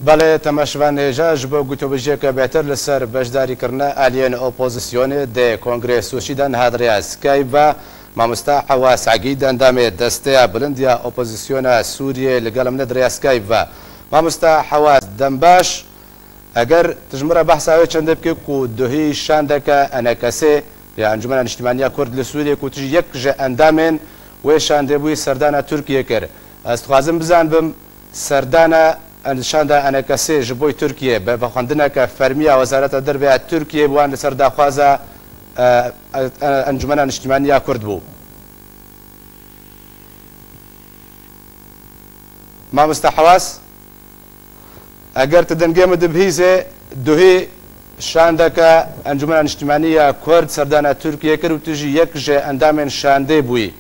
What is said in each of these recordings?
بله تماشوان جاج با گوتوبجی که بهتر لسر بجداری کرنا آلیان اپوزیسیون ده کنگرس سوشیدن هادری اسکای و مامستا حواس عقید اندام دسته بلندیا اپوزیسیون سوریه لگلم ندری اسکای و مامستا حواس دنباش اگر تجمره بحث اوی چنده بکی کو دوهی شاندک انکسه یا انجمن اجتماعی کرد لسوریه کو تجی یک جه اندامن و شانده بوی سردان ترکیه کر استخوازم بزن بم سردان شانده انکسه جبوی ترکیه به بخوندنه که فرمیه وزارت دربیه ترکیه بوان لسر داخوازه انجمن اجتماعی کرد بو ما مستحواس اگر تدنگه مدبهیزه دوهی شانده که انجمن اجتماعی کرد سردان ترکیه کرد و تجی یک جه اندام شانده بوی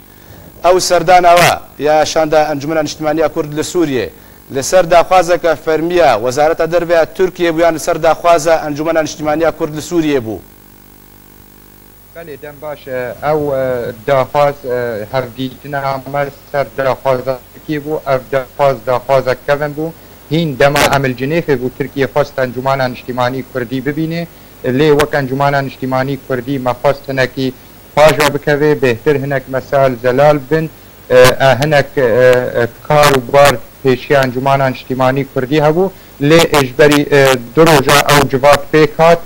او سردان اوا یا شانده انجمن اجتماعی کرد لسوریه لسر داخوازه که فرمیه وزارت دربیه ترکیه بویان لسر داخوازه انجمن اجتماعی کرد لسوریه بو بله دم باش او داخواز هفدیتنا عمل سر داخواز ترکیه بو او داخواز کون بو هین دما عمل جنیخه بو ترکیه خواست انجمن اجتماعی کردی ببینه لی وک انجمن اجتماعی کردی ما خواست هنکی پاجوا بکوه بهتر هنک مسائل زلال بن هنک کار و بار پیشی انجمن اجتماعی کردی هبو لی اجبری دروجا او جواب پیکات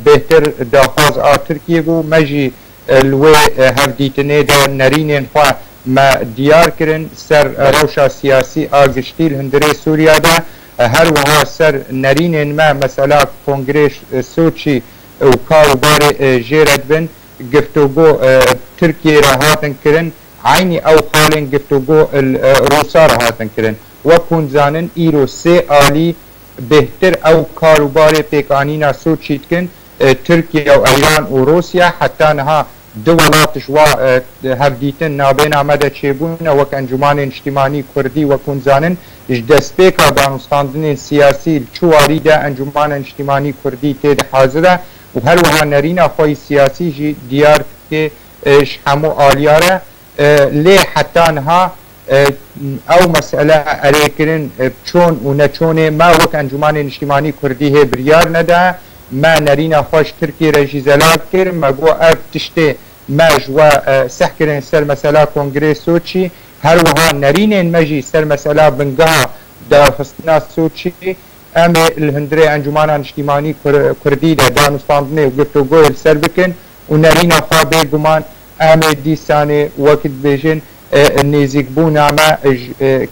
بهتر داخواز ترکیه بو مجی الوی هفدیتنه دا نرینین خواه ما دیار کرن سر روشا سیاسی آگشتی الهندره سوریا دا هر وها سر نرینین ما مثلا کنگرش سوچی و کاروبار جیرد بن گفتگو ترکیه را هاتن کرن عینی او خالن گفتگو روسا را هاتن کرن و کنزانن ایرو سه آلی بهتر او کاروبار پیکانینا سوچید کن ترکیه و ایران و روسیا حتی نها دولاتش و هفدیتن نابین آمده چه بون وک انجمان اجتماعی کردی و کنزانن دست پیکا دانستاندن سیاسی چواری ده انجمان اجتماعی کردی تید حاضره و هر وها نرین خواهی سیاسی جی دیار که همو آلیاره لی حتی نها او مسئله اریکرین چون و نچونه ما وک انجمان اجتماعی کردی هی بریار نده ما نرین خوش ترکی رجی زلال کرد ما گو اف تشته ماج و سح کرن سر مسئله کنگره سوچی هر وها نرین مجی سر مسئله بنگاه دارخستنا سوچی ام الهندره انجمان اجتماعی کردی ده دانستاندنه و گفتگوی سر بکن و نرین خواه بگمان ام دیسانه وقت بیجن نزیک بون اما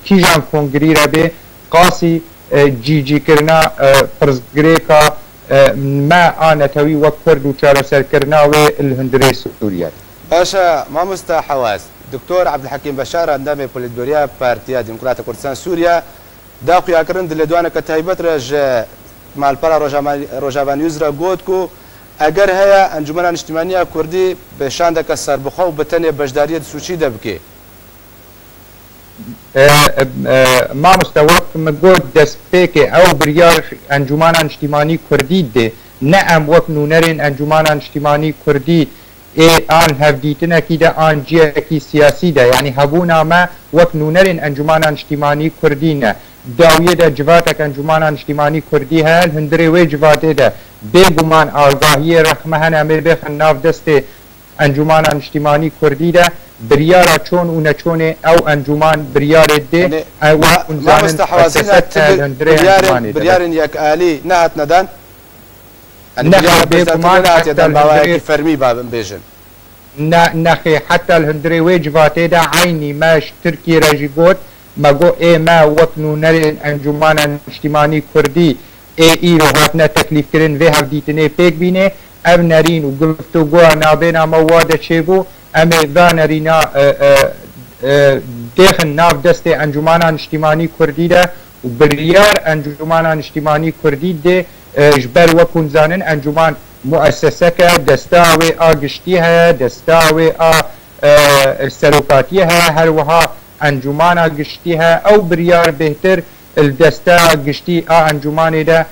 کیجان کنگری را به قاسی جی کرنا پرزگری که ما آن توی وقت کرد و چاره سر کرنا و الهندره سوریا. باشا ما مستحواس دكتور عبد الحكيم بشار اندام بوليدوريا بارتيا ديمقراطية كردستان سوريا داخل يكرن دلدوانا كتايبت رج مع البرا روجافان يزرا جودكو اگر هيا انجمن اجتماعية كردي بشان دك السربخو وبتني بجدارية سوشي دبكي ما مستوى مقود دست بيكي او بريار انجمان اجتماعي كردي دي نعم وقت نونرين انجمان اجتماعي كردي آن هفدیتنا کی ده آن جیه کی سیاسی ده یعنی هبونا ما وقت نونرین انجمان اجتماعی کردی نه داویه ده جواتک انجمان اجتماعی کردی هل هندره وی جواته ده بگمان آگاهی رحمه هنامه بخن ناف دست انجمان اجتماعی کردی ده بریارا چون و نچونه او انجمان بریار ده او انزانن اساست هندره انجمانی ده بریارن یک آلی نهت ندن نه بگمان حتی دلباوی فرمی بابن بیشن نخي حتى الهندري وجباتي دا عيني ماش تركي رجيبوت ما جو اي ما وطنو نرين انجمان اجتماعي كردي اي روحاتنا تكليف كرن في هفديتني بيك بيني ام نرين وقفتو قوة نابينا موادة چيبو ام ذا نرينا داخل ناف دستي انجمان اجتماعي كردي دا وبريار انجمان اجتماعي كردي دي جبر وكون زانن انجمان مؤسسه که دستاوی آگشتیها دستاوی السلوكاتيها هر وها انجمان آگشتیها او بریار بهتر الدستا آگشتی انجمان ده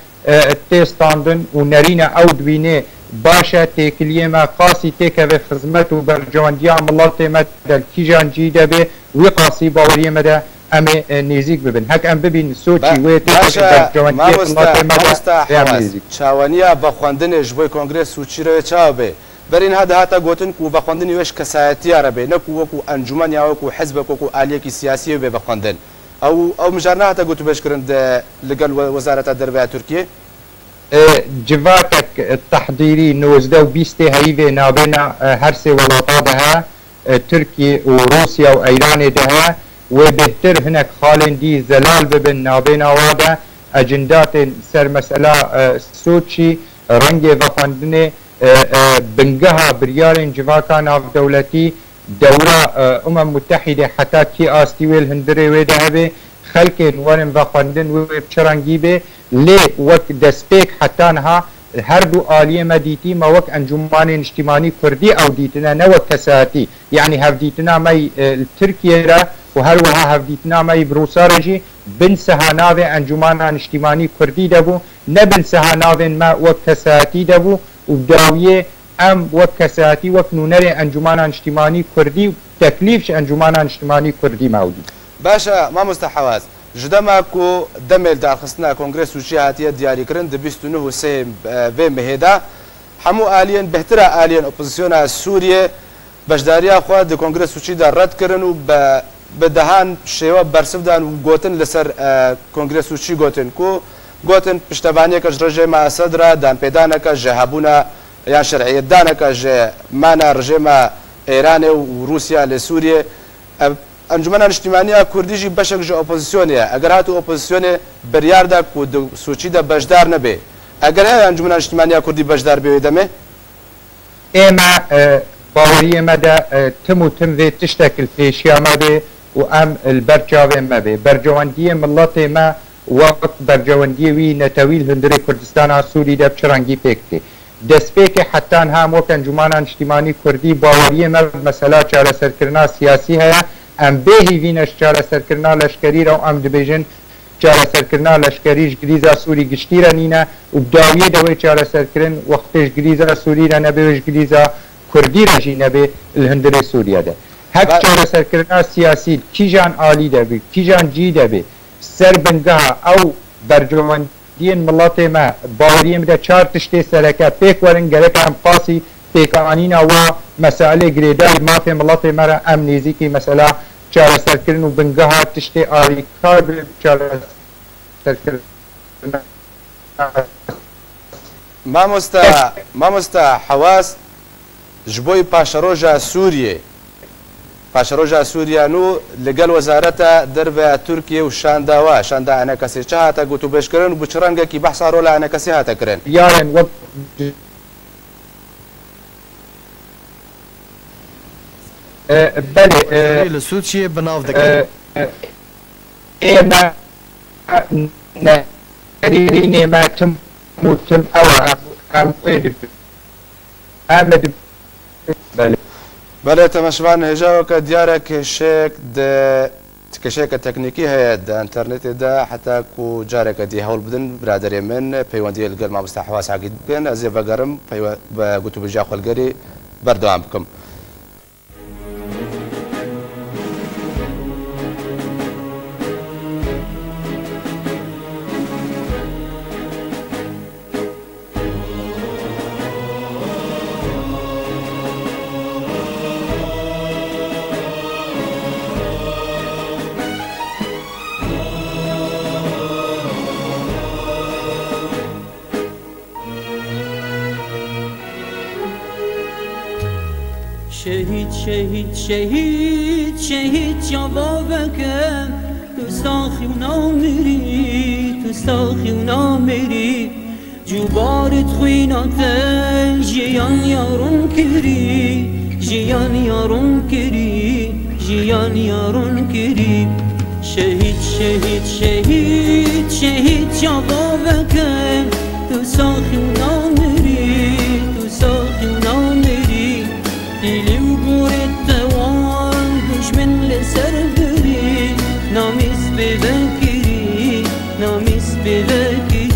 تستاندن و نرین او دوینه باشه تکلیه ما قاسی تکه خدمت و برجواندی عملات ما در کیجان جیده به وی قاسی باوری مده ام نزیک ببن هک ام ببین سوچی و باشا مامۆستا حەواس چاوەنیە بە خوێندنێش بۆی کۆنگرێس سوچیرەوە چاو بێ بەرین هەتا گوتن و بە خوێندنی وێش کەسایەتیارە بێ نەکو وەکو ئەنجومەن یا وەکو حزبێک وەکو ئالەیەکی سیاسی بێ بە خوێندن ئەو مژار نهاتە گوت و بێشکردن لەگەڵ وەزارەتە دەربەیە تورکیە جواتك التحضيري نوزده وبيستي هيفي نابنا هرسي ولاطاتها تركيا وروسيا وايران دها وبهتر هناك خالندي زلال ببن نابنا وادا اجندات سر مسألة سوتشي رنجي وفاندني بنجها بريالين جواكا ناف دولتي دورة متحدة حتى كي آستيويل هندري ويدهبي خلقين ورن وفاندن وبشرنجي بي لي وك دسبيك حتى نها هر دو آلية ما ديتي ما وك انجمان اجتماعي كردي او ديتنا نوك كساتي يعني هف ديتنا ماي تركيا را وهر وها هف ديتنا ماي بروسا رجي بن سهاناوي انجمان اجتماعي كردي دبو نبن سهاناوي ما وك كساتي دبو وبداوية ام وك كساتي وك نونري انجمان اجتماعي كردي تكليفش انجمان اجتماعي كردي موجود باشا ما مستحواز جدماكو دمل دارخستنا كونغرس وشي هاتيه دياري كرن دبستونه وسيم في مهدا حمو آليين بهترا آليين اوبوزيسيونا سوريا بجداريا خوا دي كونغرس وشي دا رد كرن و بدهان شيوا برسف دان وغوتن لسر كونغرس وشي غوتن كو غوتن پشتبانيه كج رجيم اسد دان بيدانك جهابونا يا شرعيه دانك ج مانا رجيم ايران وروسيا لسوريا انجمن اجتماعی کردیجی بشک جو اپوزیسیونه اگر هاتو اپوزیسیونه بریار دا کود سوچی دا بجدار نبه اگر های انجمن اجتماعی کردی بجدار بیوی دمه اما باوری مدى تم في تشتكل في اشياء ما بي وام البرجاوي ما بي برجوانديه ملاتي ما وقت برجوانديه وي نتويل هندري كردستان سوري دا بشرنگي بيكتي دسبيك حتى هم وكان جمانا اجتماعي كردي باوريه ما مسألة چاره سرکرنا سياسي هيا ام بهی وینش چاره سرکرنا لشکری را ام دبیجن چاره سرکرنا لشکریش گریزا سوری گشتی را نینه و بداویه دوی چاره سرکرن وقتش گریزا سوری را نبیوش گریزا کردی را جی نبی الهندر سوریا ده هک چاره سرکرنا سیاسی کی جان عالی ده بی کی جان جی ده بی سر بنگاه او برجواندین ملات ما باوریم ده چار تشتی سرکه پیک ورن گرک هم قاسی پیکانینا و مسائل گریدای ما في ملاطي مرة أمنيزي كي مسألة چاره سرکرن و بنگاه تشتی آریکار چاره سرکرن مامۆستا حەواس ji بۆی پاشەڕۆژە سووریێ پاشەڕۆژە سووریان و لەگەڵ وەزارەتە دەربە تورکیە و شانداوە شاندا ئەنەکەسێ چ هاتە گوت و بێشکردن و بچڕەنگێکی بەحسا ڕۆ لە ئەنەکەسی هاتەکردن یارن وەک بله لسود چیه بناو دکن ایما نریرینی ما تم موتم او ام قید امد بله تماشبان هجاوك ديارك كشيك تكنيكي هي دا انترنت دا حتى كو جارك دي هول بدن برادر يمن بيواندي القل ما مستحواس عقيد بكن ازي بقرم بقوتو بجاخو القري بردوام بكم شهید شهید شهید شهید جوابکم تو ساخی و نامری تو ساخی و نامری جوبارت خوینات جیان یارون کری جیان یارون کری جیان یارون کری شهید شهید شهید شهید جوابکم تو ساخی و نامری تو ساخی و نامری دیلی و گورت دوان دشمن لسر بری نامیس بذکری نامیس بذکری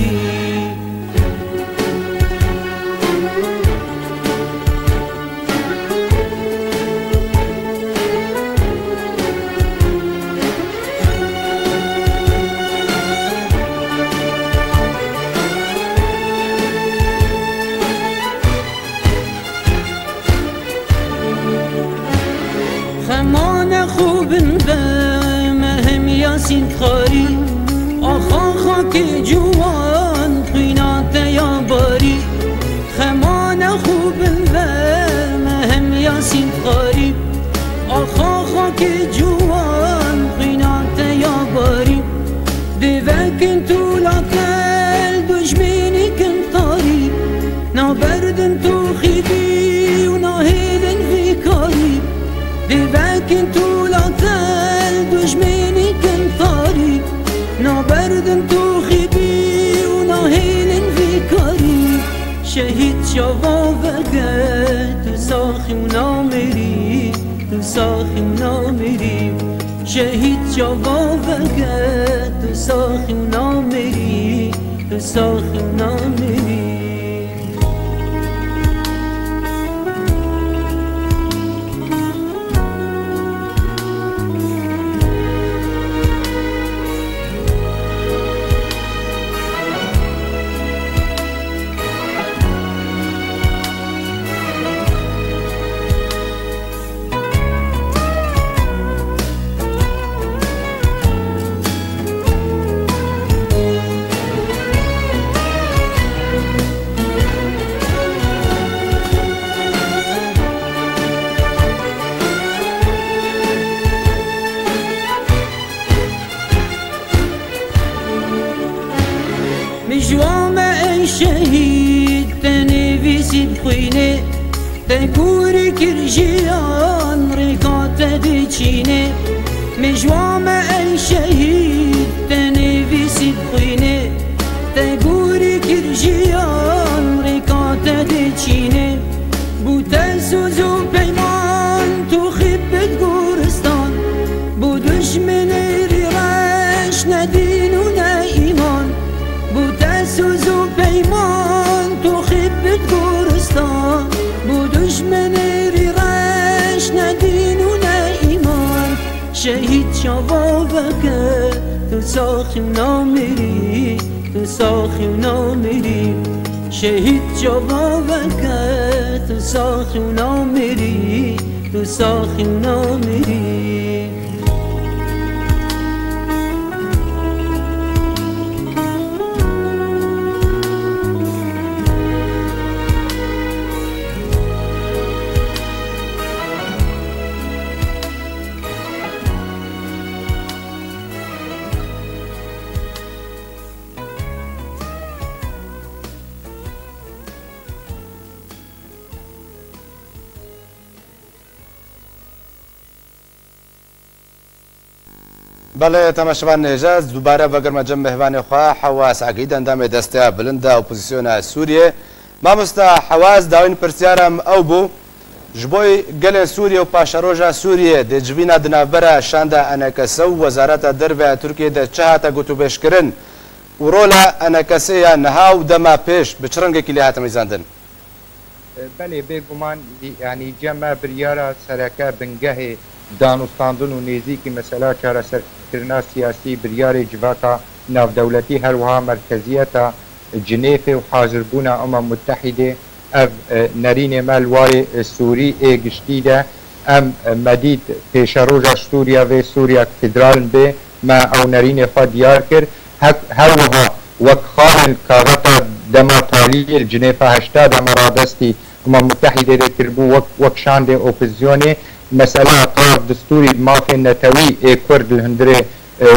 خاکی جوان قینات یا باری خمان خوبن و مهم یاسین قاری آخا خاکی جوان قینات یا باری دیوکن طولاتل دشمنی کن طاری نابردن تو خیدی و ناهیدن فی کاری دیوکن طولاتل دشمنی کن طاری نابردن تو خیدی و ناهیدن فی کاری شهید شوا وگه تو ساخی و نامری تو ساخی و نامری شهید شوا وگه تو ساخی و نامری تو ساخی و نامری مجوام ای شهید تنویسید خوینه تنکوری کرجیان ریکات دی چینه مجوام ای شهید تنویسید خوینه تنکوری کرجیان ریکات دی چینه بوته سوزو پیمان تو خیبت گورستان بو دشمن ریرش ندین و نه ایمان بوده سوزو پیمان تو خیبت گورستان بو دشمن ریرش ندین و نه ایمان شهید شوا وگه تو ساخی و نامری تو ساخی و نامری شهید شوا وگه تو ساخی و نامری تو ساخی و نامری بله تماشاوان اجاز دوباره بگرم جمع مهوان خواه حواس عقید اندام دسته بلند اپوزیسیون سوریه مامستا حواس داوین پرسیارم او بو جبوی گل سوریه و پاشروجا سوریه ده جوینا دنابرا شانده انکسو وزارت دربه ترکیه ده چهاتا گوتو بشکرن و رولا انکسی یا نهاو دما پیش بچرنگ کلی هاتم ایزاندن بله بگمان یعنی جمع بریارا سرکه بنگه دانستاندن و نزیکی مثلا چاره سرکرنا سیاسی بریار جواکا ناف دولتی هر وها مرکزیتا جنیف و حاضربونا متحده اف نرین مالوار سوری گشتی ده ام مدید پیش روژا سوریا و سوریا فدرال به ما او نرین خود دیار کرد هر وها وک خان کاغتا دما تالی الجنیف 80 مرادستی متحده ده کربو وک شاند اپوزیونه مثلا قرار دستوری مافی نتوی کرد الهندره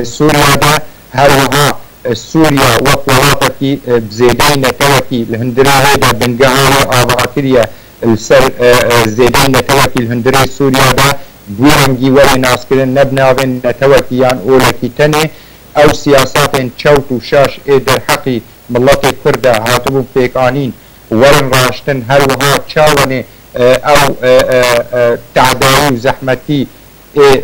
سوریا ده هر وها سوریا وقت ولاطتي بزيدين نتوكي الهندري هيدا بنقاها آباكريا السر زيدين نتوكي الهندري سوريا دا بوهنجي ولي ناسكرين نبنا بين نتوكيان أولكي تاني أو سياسات تشوت وشاش در حقي ملاتي كردا هاتبو بيقانين ورن راشتن هر وها تشاوني أو تعداوي وزحمتي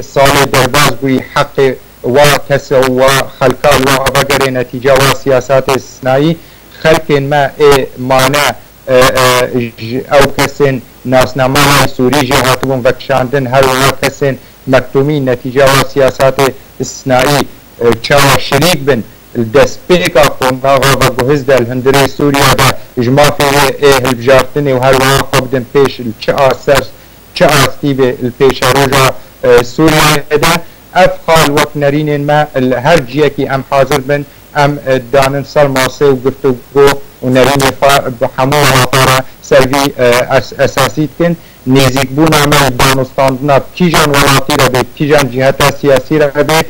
صالي درباز بوي حقي وكسر وخلقا وأبقر نتيجة وسياسات استثنائي خلق ما معنى أو كسن ناس نما سوري جهاتهم وكشاندن هر كسن مكتومين نتيجة وسياسات استثنائي تشاو شريك بن الدسبيكا قومنا وجهز ده الهندري سوريا ده إجماع فيه البجارتني وهر خبدن بيش الشاسر شاستيبه البيش روجا سوريا ده افخال وقت نرين ما هر جيكي ام حاضر بن ام دانن سر ماسه و گفتگو و نرین بحمو وطاره سروی اساسی کن نزیک بون عمل دانستاندنا کیجان ولاتی را به کیجان جهت سیاسی را به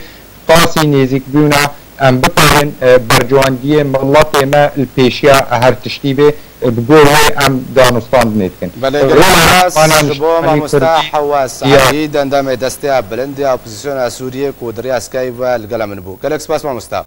قاسی نزیک بونا ام بتوان برجواندی ملت ما الپیشیا هر تشتی به بقوله ام دانستان نتکن. بله گراس شبو مامستا حواس عقید اندام دسته بلندی اپوزیسیون سوریه کودری اسکای و الگلا من بو. گلکس پاس مامستا.